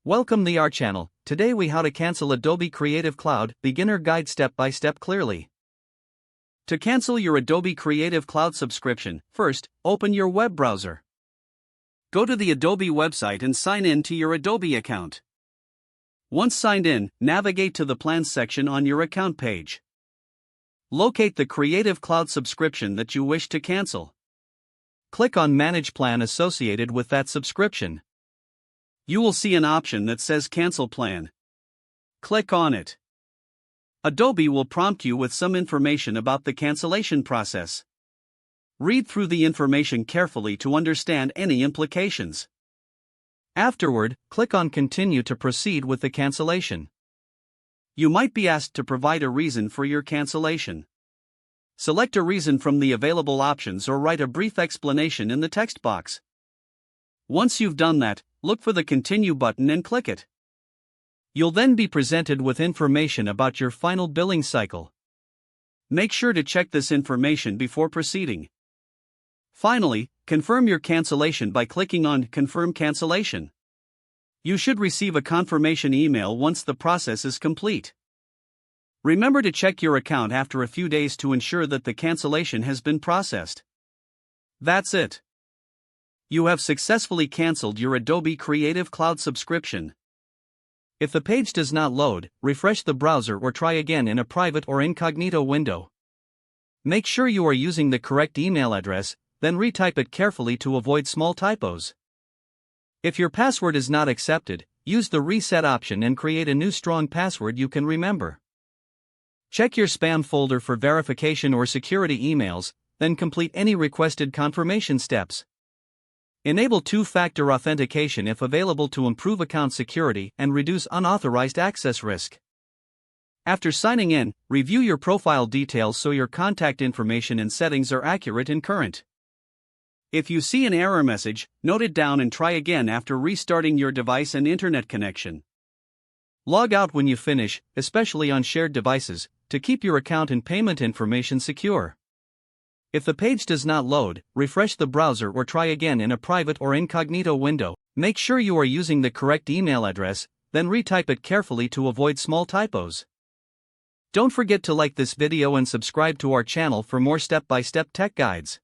Welcome to our channel. Today we how to cancel Adobe Creative Cloud beginner guide step by step clearly. To cancel your Adobe Creative Cloud subscription, first, open your web browser. Go to the Adobe website and sign in to your Adobe account. Once signed in, navigate to the Plans section on your account page. Locate the Creative Cloud subscription that you wish to cancel. Click on Manage Plan associated with that subscription. You will see an option that says Cancel Plan. Click on it. Adobe will prompt you with some information about the cancellation process. Read through the information carefully to understand any implications. Afterward, click on Continue to proceed with the cancellation. You might be asked to provide a reason for your cancellation. Select a reason from the available options or write a brief explanation in the text box. Once you've done that, look for the Continue button and click it. You'll then be presented with information about your final billing cycle. Make sure to check this information before proceeding. Finally, confirm your cancellation by clicking on Confirm Cancellation. You should receive a confirmation email once the process is complete. Remember to check your account after a few days to ensure that the cancellation has been processed. That's it. You have successfully canceled your Adobe Creative Cloud subscription. If the page does not load, refresh the browser or try again in a private or incognito window. Make sure you are using the correct email address, then retype it carefully to avoid small typos. If your password is not accepted, use the Reset option and create a new strong password you can remember. Check your spam folder for verification or security emails, then complete any requested confirmation steps. Enable two-factor authentication if available to improve account security and reduce unauthorized access risk. After signing in, review your profile details so your contact information and settings are accurate and current. If you see an error message, note it down and try again after restarting your device and internet connection. Log out when you finish, especially on shared devices, to keep your account and payment information secure. If the page does not load, refresh the browser or try again in a private or incognito window. Make sure you are using the correct email address, then retype it carefully to avoid small typos. Don't forget to like this video and subscribe to our channel for more step-by-step tech guides.